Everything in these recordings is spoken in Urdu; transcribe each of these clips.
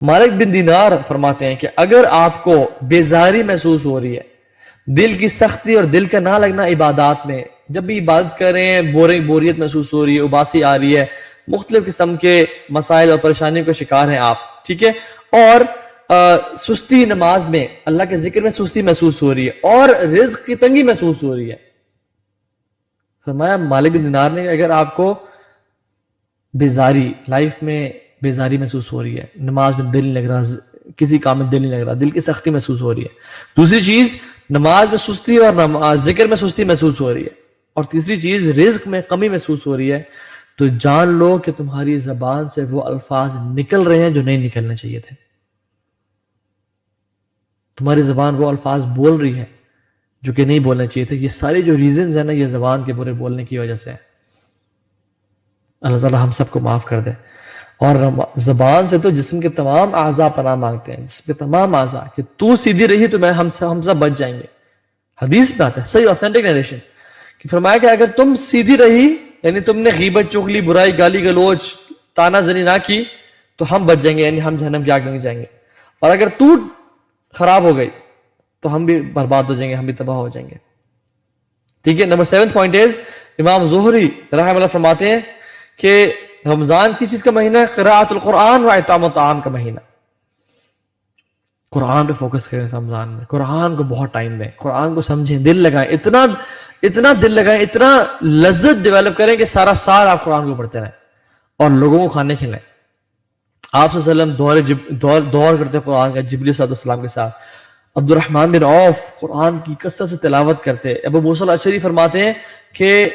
مالک بن دینار فرماتے ہیں کہ اگر آپ کو بیزاری محسوس ہو رہی ہے، دل کی سختی اور دل کا نہ لگنا عبادات میں، جب بھی عبادت کر رہے ہیں بوریت محسوس ہو رہی ہے، اباسی آ رہی ہے، مختلف قسم کے مسائل اور پریشانیوں کا شکار ہیں آپ، ٹھیک ہے، اور سستی نماز میں، اللہ کے ذکر میں سستی محسوس ہو رہی ہے، اور رزق کی تنگی محسوس ہو رہی ہے، فرمایا مالک بن دینار نے، اگر آپ کو بیزاری، لائف میں بیزاری محسوس ہو رہی ہے، نماز میں دل نہیں لگ رہا، کسی کام میں دل نہیں لگ رہا، دل کی سختی محسوس ہو رہی ہے، دوسری چیز نماز میں سستی اور ذکر میں سستی محسوس ہو رہی ہے، اور تیسری چیز رزق میں کمی محسوس ہو رہی ہے، تو جان لو کہ تمہاری زبان سے وہ الفاظ نکل رہے ہیں جو نہیں نکلنے چاہیے تھے، تمہاری زبان وہ الفاظ بول رہی ہے جو کہ نہیں بولنے چاہیے تھے۔ یہ سارے جو ریزنز ہیں نا، یہ زبان کے برے بولنے کی وجہ سے ہے۔ اللہ تعالیٰ ہم سب کو معاف کر دے۔ اور زبان سے تو جسم کے تمام اعضاء پناہ مانگتے ہیں، جسم کے تمام اعضاء، کہ تو سیدھی رہی تو ہم سب بچ جائیں گے۔ حدیث میں آتا ہے، صحیح اوتھینٹک نیریشن، کہ فرمایا کہ اگر تم سیدھی رہی، یعنی تم نے غیبت، چغلی، برائی، گالی گلوچ، تانا زنی نہ کی، تو ہم بچ جائیں گے، یعنی ہم جہنم کی آگ میں نہیں جائیں گے، اور اگر تو خراب ہو گئی تو ہم بھی برباد ہو جائیں گے، ہم بھی تباہ ہو جائیں گے۔ ٹھیک ہے، نمبر 7 پوائنٹ از، امام زہری رحمہ اللہ فرماتے ہیں کہ رمضان کس چیز کا مہینہ ہے؟ قراءۃ القرآن و اطعام الطعام کا مہینہ۔ قرآن پہ فوکس کریں رمضان میں، قرآن کو بہت ٹائم دیں، قرآن کو سمجھیں، دل لگائیں، اتنا دل لگائیں، اتنا لذت ڈیولپ کریں کہ سارا سال آپ قرآن کو پڑھتے رہیں اور لوگوں کو کھانے کھلائیں۔ آپ صلی اللہ علیہ وسلم دور کرتے قرآن کا جبریل صلی اللہ علیہ وسلم کے ساتھ، عبد الرحمن بن عوف قرآن کی کثرت سے تلاوت کرتے، ابو موسیٰ الاشعری فرماتے ہیں کہ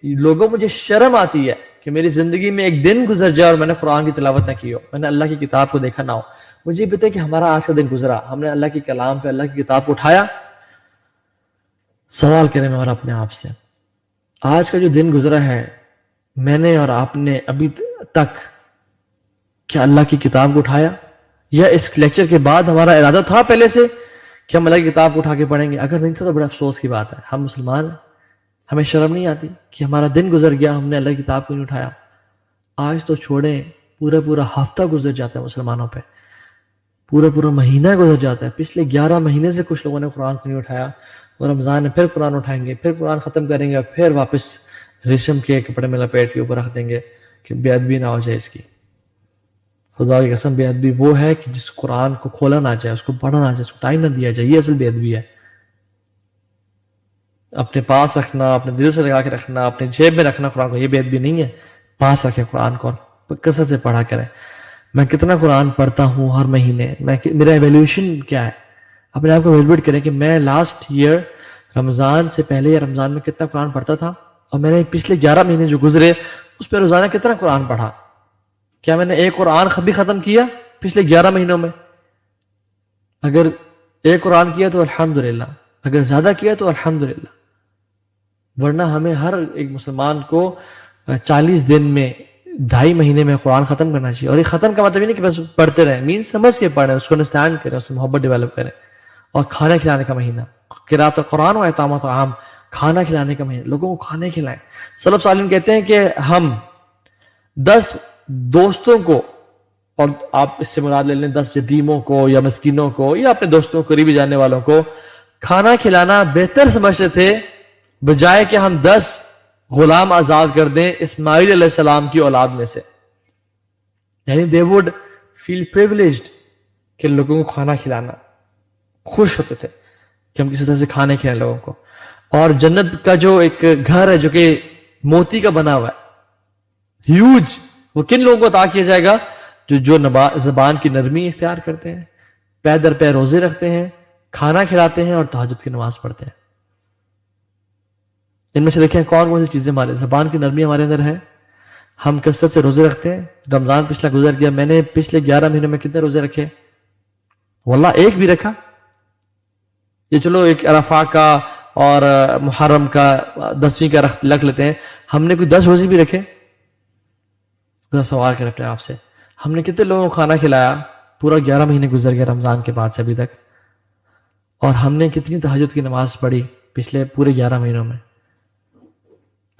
لوگوں مجھے شرم آتی ہے کہ میری زندگی میں ایک دن گزر جائے اور میں نے قرآن کی تلاوت نہ کی ہو، میں نے اللہ کی کتاب کو دیکھا نہ ہو۔ مجھے پتہ ہے کہ ہمارا آج کا دن گزرا، ہم نے اللہ کی کلام پہ، اللہ کی کتاب کو اٹھایا۔ سوال کریں میں اور اپنے آپ سے، آج کا جو دن گزرا ہے، میں نے اور آپ نے ابھی تک کیا اللہ کی کتاب کو اٹھایا؟ یا اس لیکچر کے بعد ہمارا ارادہ تھا پہلے سے کہ ہم اللہ کی کتاب کو اٹھا کے پڑھیں گے؟ اگر نہیں تھا تو بڑا افسوس کی بات ہے، ہم مسلمان ہیں، ہمیں شرم نہیں آتی کہ ہمارا دن گزر گیا، ہم نے اللہ کی کتاب کو نہیں اٹھایا؟ آج تو چھوڑیں، پورا ہفتہ گزر جاتا ہے مسلمانوں پہ، پورا مہینہ گزر جاتا ہے، پچھلے 11 مہینے سے کچھ لوگوں نے قرآن کو نہیں اٹھایا، اور رمضان میں پھر قرآن اٹھائیں گے، پھر قرآن ختم کریں گے، اور پھر واپس ریشم کے کپڑے میں لپیٹ کے اوپر رکھ دیں گے کہ بے ادبی نہ ہو جائے اس کی۔ خدا کی قسم، بے ادبی وہ ہے کہ جس قرآن کو کھولا نہ جائے، اس کو پڑھا نہ جائے، اس کو ٹائم نہ دیا جائے، یہ اصل بے ادبی ہے۔ اپنے پاس رکھنا، اپنے دل سے لگا کے رکھنا، اپنے جیب میں رکھنا قرآن کو، یہ بے ادبی نہیں ہے۔ پاس رکھیں قرآن کو، کثرت سے پڑھا کریں۔ میں کتنا قرآن پڑھتا ہوں ہر مہینے، میرا ایویلیوشن کیا ہے؟ اپنے آپ کو ایویلویٹ کریں کہ میں لاسٹ ایئر رمضان سے پہلے یا رمضان میں کتنا قرآن پڑھتا تھا، اور میں نے پچھلے 11 مہینے جو گزرے اس پہ روزانہ کتنا قرآن پڑھا؟ کیا میں نے ایک قرآن بھی ختم کیا پچھلے 11 مہینوں میں؟ اگر ایک قرآن کیا تو الحمدللہ، اگر زیادہ کیا تو الحمدللہ، ورنہ ہمیں ہر ایک مسلمان کو 40 دن میں 2.5 مہینے میں قرآن ختم کرنا چاہیے۔ اور یہ ختم کا مطلب نہیں کہ بس پڑھتے رہیں، مین سمجھ کے پڑھیں، اس کو انڈرسٹینڈ کریں، اس سے محبت ڈیولپ کریں۔ اور کھانا کھلانے کا مہینہ، قراءۃ القرآن و اطعام الطعام، کھانا کھلانے کا مہینہ، لوگوں کو کھانے کھلائیں۔ سلف صالحین کہتے ہیں کہ ہم 10 دوستوں کو، اور آپ اس سے مراد لے لیں 10 یتیموں کو یا مسکینوں کو یا اپنے دوستوں قریبی جاننے والوں کو کھانا کھلانا بہتر سمجھتے تھے، بجائے کہ ہم 10 غلام آزاد کر دیں اسماعیل علیہ السلام کی اولاد میں سے۔ یعنی they would feel privileged کہ لوگوں کو کھانا کھلانا، خوش ہوتے تھے کہ ہم کسی طرح سے کھانے کھلائیں لوگوں کو۔ اور جنت کا جو ایک گھر ہے جو کہ موتی کا بنا ہوا ہے، ہیوج، وہ کن لوگوں کو عطا کیا جائے گا؟ جو زبان کی نرمی اختیار کرتے ہیں، پے در پے روزے رکھتے ہیں، کھانا کھلاتے ہیں اور تہجد کی نماز پڑھتے ہیں۔ ان میں سے دیکھیں کون سی چیزیں ہمارے، زبان کی نرمی ہمارے اندر ہے، ہم کثرت سے روزے رکھتے ہیں۔ رمضان پچھلا گزر گیا، میں نے پچھلے 11 مہینوں میں کتنے روزے رکھے؟ واللہ ایک بھی رکھا؟ یہ چلو ایک عرفہ کا اور محرم کا 10ویں کا رکھ لیتے ہیں، ہم نے کوئی 10 روزے بھی رکھے؟ سوال کریں اپنے آپ سے، ہم نے کتنے لوگوں کو کھانا کھلایا؟ پورا 11 مہینے گزر گیا رمضان کے بعد سے ابھی تک، اور ہم نے کتنی تہجد کی نماز پڑھی پچھلے پورے 11 مہینوں میں؟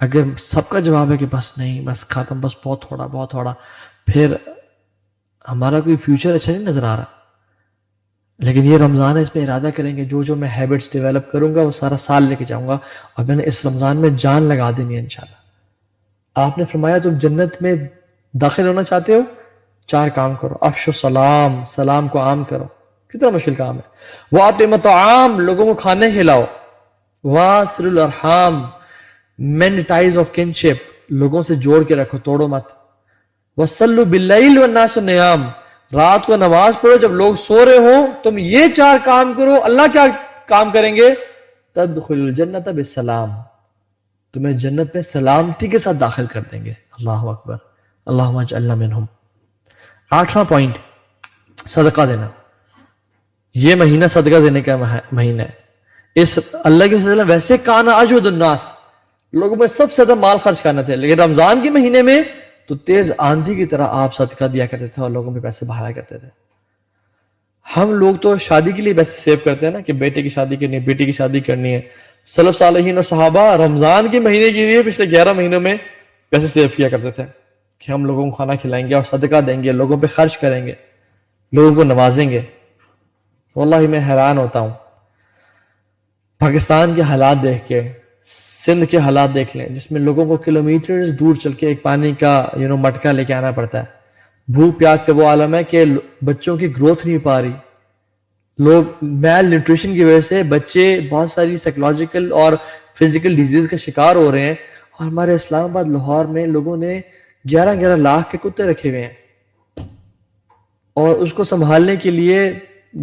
اگر سب کا جواب ہے کہ بس نہیں، بس ختم، بس بہت تھوڑا، پھر ہمارا کوئی فیوچر اچھا نہیں نظر آ رہا، لیکن یہ رمضان ہے، اس میں ارادہ کریں گے جو میں ہیبٹس ڈیولپ کروں گا وہ سارا سال لے کے جاؤں گا، اور میں نے اس رمضان میں جان لگا دینی ہے انشاءاللہ۔ آپ نے فرمایا تم جنت میں داخل ہونا چاہتے ہو، 4 کام کرو، افشو السلام، سلام کو عام کرو، کتنا مشکل کام ہے، وَأَطْعِمُ الطَّعَامَ، لوگوں کو کھانے کھلاؤ، وَاصِلُ الْأَرْحَامَ، مینڈ ٹائز آف کنشپ، لوگوں سے جوڑ کے رکھو، توڑو مت، وَصَلُّوا بِاللَّيْلِ وَالنَّاسُ نِيَامٌ، رات کو نماز پڑھو جب لوگ سو رہے ہوں، تم یہ 4 کام کرو، اللہ کیا کام کریں گے، تدخل الجنت بالسلام، تمہیں جنت میں سلامتی کے ساتھ داخل کر دیں گے۔ اللہ اکبر، اللہم اجعلنا منہم۔ 8واں پوائنٹ، صدقہ دینا۔ یہ مہینہ صدقہ دینے کا مہینہ ہے۔ اس اللہ کے وسلم ویسے کانا اجود الناس، لوگوں میں سب سے زیادہ مال خرچ کرنا تھے، لیکن رمضان کے مہینے میں تو تیز آندھی کی طرح آپ صدقہ دیا کرتے تھے اور لوگوں پہ پیسے بہایا کرتے تھے۔ ہم لوگ تو شادی کے لیے پیسے سیو کرتے ہیں نا، کہ بیٹے کی شادی کرنی ہے، بیٹی کی شادی کرنی ہے۔ سلف صالحین اور صحابہ رمضان کے مہینے کے لیے پچھلے 11 مہینوں میں پیسے سیو کیا کرتے تھے کہ ہم لوگوں کو کھانا کھلائیں گے اور صدقہ دیں گے، لوگوں پہ خرچ کریں گے، لوگوں کو نوازیں گے۔ واللہ میں حیران ہوتا ہوں پاکستان کے حالات دیکھ کے، سندھ کے حالات دیکھ لیں جس میں لوگوں کو کلومیٹرز دور چل کے ایک پانی کا مٹکا لے کے آنا پڑتا ہے۔ بھوک پیاس کا وہ عالم ہے کہ بچوں کی گروتھ نہیں پا رہی، لوگ میل نیوٹریشن کی وجہ سے بچے بہت ساری سائیکولوجیکل اور فزیکل ڈیزیز کا شکار ہو رہے ہیں، اور ہمارے اسلام آباد لاہور میں لوگوں نے 11 لاکھ کے کتے رکھے ہوئے ہیں، اور اس کو سنبھالنے کے لیے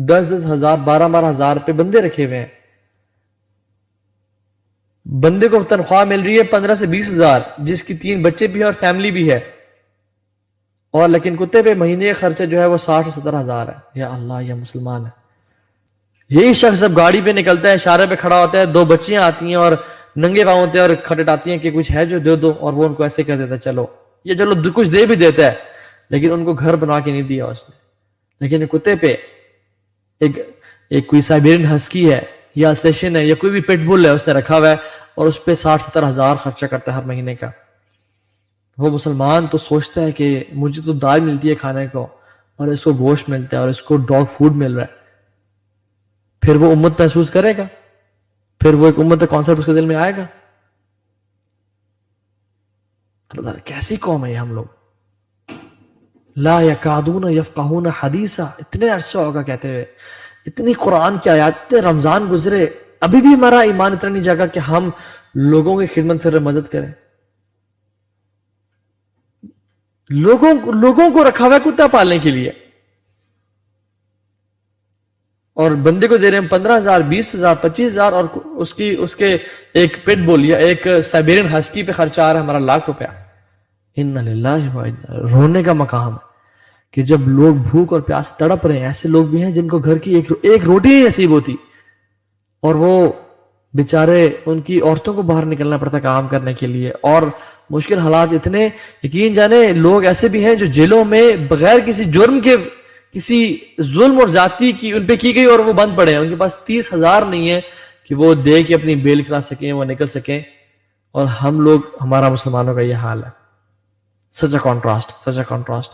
10 ہزار 12 ہزار پہ بندے رکھے ہوئے ہیں۔ بندے کو تنخواہ مل رہی ہے 15 سے 20 ہزار، جس کی 3 بچے بھی ہیں اور فیملی بھی ہے، اور لیکن کتے پہ مہینے خرچہ جو ہے وہ 60 سے 70 ہزار ہے۔ یا اللہ، یہ مسلمان ہے۔ یہی شخص جب گاڑی پہ نکلتا ہے، اشارے پہ کھڑا ہوتا ہے، 2 بچیاں آتی ہیں اور ننگے پاؤں ہوتے ہیں اور کھٹکھٹاتی ہیں کہ کچھ ہے جو دے دو، اور وہ ان کو ایسے کہہ دیتا ہے چلو، یہ چلو کچھ دے بھی دیتا ہے، لیکن ان کو گھر بنا کے نہیں دیا اس نے۔ لیکن کتے پہ ایک کوئی سائبیرین ہسکی ہے یا سیشن ہے یا کوئی بھی پٹ بل ہے، اس نے رکھا ہوا ہے، اور اس پہ 60-70 ہزار خرچہ کرتا ہے ہر مہینے کا۔ وہ مسلمان تو سوچتا ہے کہ مجھے تو دال ملتی ہے کھانے کو، اور اس کو گوشت ملتا ہے، اور اس کو ڈاگ فوڈ مل رہا ہے، پھر وہ امت محسوس کرے گا؟ پھر وہ ایک امت کا کانسیپٹ اس کے دل میں آئے گا؟ کیسی قوم ہے یہ ہم لوگ؟ لا یکادون یفقہون حدیثا، اتنے عرصہ ہوگا کہتے ہوئے، اتنی قرآن کی آیات، اتنے رمضان گزرے، ابھی بھی ہمارا ایمان اتنا نہیں جاگا کہ ہم لوگوں کی خدمت سے مدد کریں۔ لوگوں کو رکھا ہوا ہے کتا پالنے کے لیے، اور بندے کو دے رہے ہیں 15,000 20,000 25,000، اور اس کے ایک پٹ بول یا ایک سائبیرین ہسکی پہ خرچہ آ رہا ہے ہمارا 1,00,000 روپیہ۔ انا للہ و انا، رونے کا مقام ہے کہ جب لوگ بھوک اور پیاس سے تڑپ رہے ہیں، ایسے لوگ بھی ہیں جن کو گھر کی ایک روٹی نہیں نصیب ہوتی، اور وہ بیچارے، ان کی عورتوں کو باہر نکلنا پڑتا کام کرنے کے لیے، اور مشکل حالات اتنے، یقین جانے لوگ ایسے بھی ہیں جو جیلوں میں بغیر کسی جرم کے، کسی ظلم اور زیادتی کی ان پہ کی گئی، اور وہ بند پڑے ہیں، ان کے پاس 30,000 نہیں ہے کہ وہ دے کے اپنی بیل کرا سکیں، وہ نکل سکیں، اور ہم لوگ، ہمارا مسلمانوں کا یہ حال ہے۔ سچ اے کنٹراسٹ، سچ اے کنٹراسٹ۔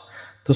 تو